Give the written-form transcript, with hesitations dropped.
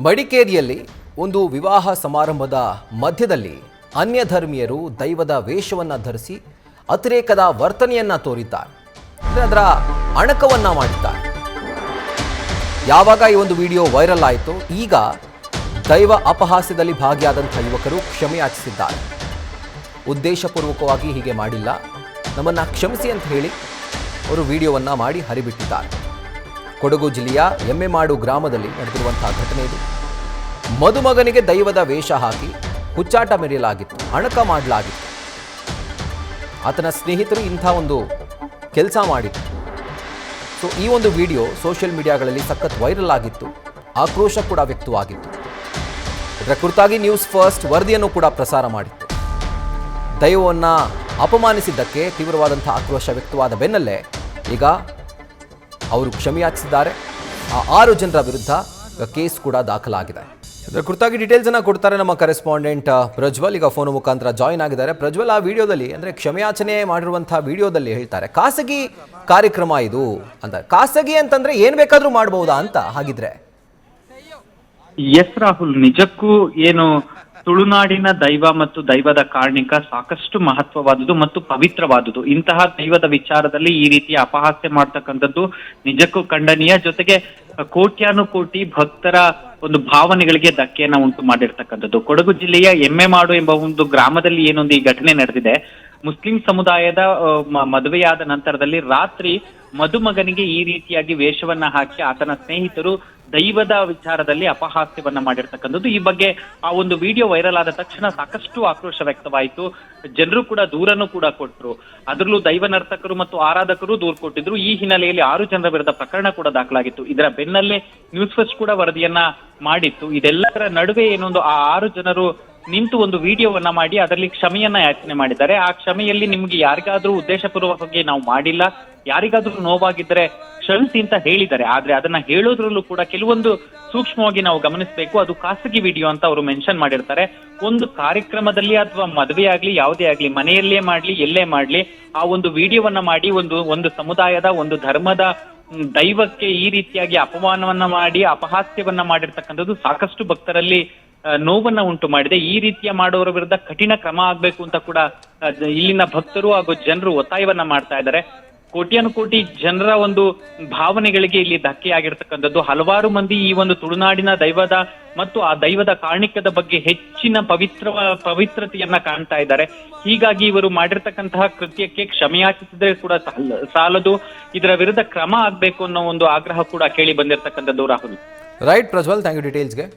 ಮಡಿಕೇರಿಯಲ್ಲಿ ಒಂದು ವಿವಾಹ ಸಮಾರಂಭದ ಮಧ್ಯದಲ್ಲಿ ಅನ್ಯ ಧರ್ಮೀಯರು ದೈವದ ವೇಷವನ್ನು ಧರಿಸಿ ಅತಿರೇಕದ ವರ್ತನೆಯನ್ನ ತೋರಿದ್ದಾರೆ. ಅದರ ಅಣಕವನ್ನ ಮಾಡಿದ್ದಾರೆ. ಯಾವಾಗ ಈ ಒಂದು ವಿಡಿಯೋ ವೈರಲ್ ಆಯಿತು, ಈಗ ದೈವ ಅಪಹಾಸ್ಯದಲ್ಲಿ ಭಾಗಿಯಾದಂಥ ಯುವಕರು ಕ್ಷಮೆಯಾಚಿಸಿದ್ದಾರೆ. ಉದ್ದೇಶಪೂರ್ವಕವಾಗಿ ಹೀಗೆ ಮಾಡಿಲ್ಲ, ನಮ್ಮನ್ನ ಕ್ಷಮಿಸಿ ಅಂತ ಹೇಳಿ ಅವರು ವಿಡಿಯೋವನ್ನ ಮಾಡಿ ಹರಿಬಿಟ್ಟಿದ್ದಾರೆ. ಕೊಡಗು ಜಿಲ್ಲೆಯ ಎಮ್ಮೆಮಾಡು ಗ್ರಾಮದಲ್ಲಿ ನಡೆದಿರುವಂತಹ ಘಟನೆ ಇದು. ಮದುಮಗನಿಗೆ ದೈವದ ವೇಷ ಹಾಕಿ ಹುಚ್ಚಾಟ ಮೆರೆಯಲಾಗಿತ್ತು, ಅಣಕ ಮಾಡಲಾಗಿತ್ತು. ಆತನ ಸ್ನೇಹಿತರು ಇಂಥ ಒಂದು ಕೆಲಸ ಮಾಡಿತ್ತು. ಸೊ ಈ ಒಂದು ವಿಡಿಯೋ ಸೋಷಿಯಲ್ ಮೀಡಿಯಾಗಳಲ್ಲಿ ಸಖತ್ ವೈರಲ್ ಆಗಿತ್ತು, ಆಕ್ರೋಶ ಕೂಡ ವ್ಯಕ್ತವಾಗಿತ್ತು. ಇದರ ಕುರಿತಾಗಿ ನ್ಯೂಸ್ ಫಸ್ಟ್ ವರದಿಯನ್ನು ಕೂಡ ಪ್ರಸಾರ ಮಾಡಿತ್ತು. ದೈವವನ್ನು ಅಪಮಾನಿಸಿದ್ದಕ್ಕೆ ತೀವ್ರವಾದಂಥ ಆಕ್ರೋಶ ವ್ಯಕ್ತವಾದ ಬೆನ್ನಲ್ಲೇ ಈಗ ಅವರು ಕ್ಷಮೆಯಾಚಿಸಿದ್ದಾರೆ. ಆ 6 ಜನರ ವಿರುದ್ಧ ಕೇಸ್ ಕೂಡ ದಾಖಲಾಗಿದೆ. ಇದರ ಕುರಿತಾಗಿ ಡೀಟೇಲ್ಸ್ ಅನ್ನ ಕೊಡ್ತಾರೆ ನಮ್ಮ ಕರೆಸ್ಪಾಂಡೆಂಟ್ ಪ್ರಜ್ವಲ್. ಈಗ ಫೋನ್ ಮುಖಾಂತರ ಜಾಯಿನ್ ಆಗಿದ್ದಾರೆ. ಪ್ರಜ್ವಲ್, ಆ ವಿಡಿಯೋದಲ್ಲಿ ಅಂದ್ರೆ ಕ್ಷಮೆಯಾಚನೆ ಮಾಡಿರುವಂತಹ ವಿಡಿಯೋದಲ್ಲಿ ಹೇಳ್ತಾರೆ ಖಾಸಗಿ ಕಾರ್ಯಕ್ರಮ ಇದು ಅಂತ. ಖಾಸಗಿ ಅಂತಂದ್ರೆ ಏನ್ ಬೇಕಾದ್ರೂ ಮಾಡಬಹುದಾ ಅಂತ? ಹಾಗಿದ್ರೆ ಎಸ್ ರಾಹುಲ್, ನಿಜಕ್ಕೂ ಏನು ತುಳುನಾಡಿನ ದೈವ ಮತ್ತು ದೈವದ ಕಾರಣಿಕ ಸಾಕಷ್ಟು ಮಹತ್ವವಾದುದು ಮತ್ತು ಪವಿತ್ರವಾದುದು. ಇಂತಹ ದೈವದ ವಿಚಾರದಲ್ಲಿ ಈ ರೀತಿಯ ಅಪಹಾಸ್ಯ ಮಾಡ್ತಕ್ಕಂಥದ್ದು ನಿಜಕ್ಕೂ ಖಂಡನೀಯ. ಜೊತೆಗೆ ಕೋಟ್ಯಾನುಕೋಟಿ ಭಕ್ತರ ಒಂದು ಭಾವನೆಗಳಿಗೆ ಧಕ್ಕೆಯನ್ನ ಉಂಟು ಮಾಡಿರ್ತಕ್ಕಂಥದ್ದು. ಕೊಡಗು ಜಿಲ್ಲೆಯ ಎಮ್ಮೆಮಾಡು ಎಂಬ ಒಂದು ಗ್ರಾಮದಲ್ಲಿ ಏನೊಂದು ಈ ಘಟನೆ ನಡೆದಿದೆ. ಮುಸ್ಲಿಂ ಸಮುದಾಯದ ಮದುವೆಯಾದ ನಂತರದಲ್ಲಿ ರಾತ್ರಿ ಮದುಮಗನಿಗೆ ಈ ರೀತಿಯಾಗಿ ವೇಷವನ್ನ ಹಾಕಿ ಆತನ ಸ್ನೇಹಿತರು ದೈವದ ವಿಚಾರದಲ್ಲಿ ಅಪಹಾಸ್ಯವನ್ನ ಮಾಡಿರ್ತಕ್ಕಂಥದ್ದು. ಈ ಬಗ್ಗೆ ಆ ಒಂದು ವಿಡಿಯೋ ವೈರಲ್ ಆದ ತಕ್ಷಣ ಸಾಕಷ್ಟು ಆಕ್ರೋಶ ವ್ಯಕ್ತವಾಯಿತು. ಜನರು ಕೂಡ ದೂರನ್ನು ಕೂಡ ಕೊಟ್ಟರು. ಅದರಲ್ಲೂ ದೈವ ನರ್ತಕರು ಮತ್ತು ಆರಾಧಕರು ದೂರು ಕೊಟ್ಟಿದ್ರು. ಈ ಹಿನ್ನೆಲೆಯಲ್ಲಿ 6 ಜನರ ವಿರುದ್ಧ ಪ್ರಕರಣ ಕೂಡ ದಾಖಲಾಗಿತ್ತು. ಇದರ ಬೆನ್ನಲ್ಲೇ ನ್ಯೂಸ್ ಫಸ್ಟ್ ಕೂಡ ವರದಿಯನ್ನ ಮಾಡಿತ್ತು. ಇದೆಲ್ಲದರ ನಡುವೆ ಏನೊಂದು ಆ 6 ಜನರು ನಿಂತು ಒಂದು ವಿಡಿಯೋವನ್ನ ಮಾಡಿ ಅದರಲ್ಲಿ ಕ್ಷಮೆಯನ್ನ ಯಾಚನೆ ಮಾಡಿದ್ದಾರೆ. ಆ ಕ್ಷಮೆಯಲ್ಲಿ ನಿಮ್ಗೆ ಯಾರಿಗಾದ್ರೂ ಉದ್ದೇಶಪೂರ್ವಕವಾಗಿ ನಾವು ಮಾಡಿಲ್ಲ, ಯಾರಿಗಾದ್ರೂ ನೋವಾಗಿದ್ರೆ ಕ್ಷಮಿಸಿ ಅಂತ ಹೇಳಿದ್ದಾರೆ. ಆದ್ರೆ ಅದನ್ನ ಹೇಳೋದ್ರಲ್ಲೂ ಕೂಡ ಕೆಲವೊಂದು ಸೂಕ್ಷ್ಮವಾಗಿ ನಾವು ಗಮನಿಸಬೇಕು. ಅದು ಖಾಸಗಿ ವಿಡಿಯೋ ಅಂತ ಅವರು ಮೆನ್ಷನ್ ಮಾಡಿರ್ತಾರೆ. ಒಂದು ಕಾರ್ಯಕ್ರಮದಲ್ಲಿ ಅಥವಾ ಮದುವೆ ಆಗ್ಲಿ ಯಾವುದೇ ಆಗ್ಲಿ ಮನೆಯಲ್ಲೇ ಮಾಡ್ಲಿ ಎಲ್ಲೇ ಮಾಡ್ಲಿ ಆ ಒಂದು ವಿಡಿಯೋವನ್ನ ಮಾಡಿ ಒಂದು ಸಮುದಾಯದ ಒಂದು ಧರ್ಮದ ದೈವಕ್ಕೆ ಈ ರೀತಿಯಾಗಿ ಅಪಮಾನವನ್ನ ಮಾಡಿ ಅಪಹಾಸ್ಯವನ್ನ ಮಾಡಿರ್ತಕ್ಕಂಥದ್ದು ಸಾಕಷ್ಟು ಭಕ್ತರಲ್ಲಿ ನೋವನ್ನ ಉಂಟು ಮಾಡಿದೆ. ಈ ರೀತಿಯ ಮಾಡೋರ ವಿರುದ್ಧ ಕಠಿಣ ಕ್ರಮ ಆಗ್ಬೇಕು ಅಂತ ಕೂಡ ಇಲ್ಲಿನ ಭಕ್ತರು ಹಾಗೂ ಜನರು ಒತ್ತಾಯವನ್ನ ಮಾಡ್ತಾ ಇದ್ದಾರೆ. ಕೋಟ್ಯಾನುಕೋಟಿ ಜನರ ಒಂದು ಭಾವನೆಗಳಿಗೆ ಇಲ್ಲಿ ಧಕ್ಕೆ ಆಗಿರ್ತಕ್ಕಂಥದ್ದು. ಹಲವಾರು ಮಂದಿ ಈ ಒಂದು ತುಳುನಾಡಿನ ದೈವದ ಮತ್ತು ಆ ದೈವದ ಕಾರಣಿಕದ ಬಗ್ಗೆ ಹೆಚ್ಚಿನ ಪವಿತ್ರತೆಯನ್ನ ಕಾಣ್ತಾ ಇದ್ದಾರೆ. ಹೀಗಾಗಿ ಇವರು ಮಾಡಿರ್ತಕ್ಕಂತಹ ಕೃತ್ಯಕ್ಕೆ ಕ್ಷಮೆಯಾಚಿಸಿದ್ರೆ ಕೂಡ ಸಾಲದು, ಇದರ ವಿರುದ್ಧ ಕ್ರಮ ಆಗ್ಬೇಕು ಅನ್ನೋ ಒಂದು ಆಗ್ರಹ ಕೂಡ ಕೇಳಿ ಬಂದಿರತಕ್ಕಂಥದ್ದು. Rahul, right Prajwal, thank you ಡೀಟೇಲ್ಸ್ಗೆ.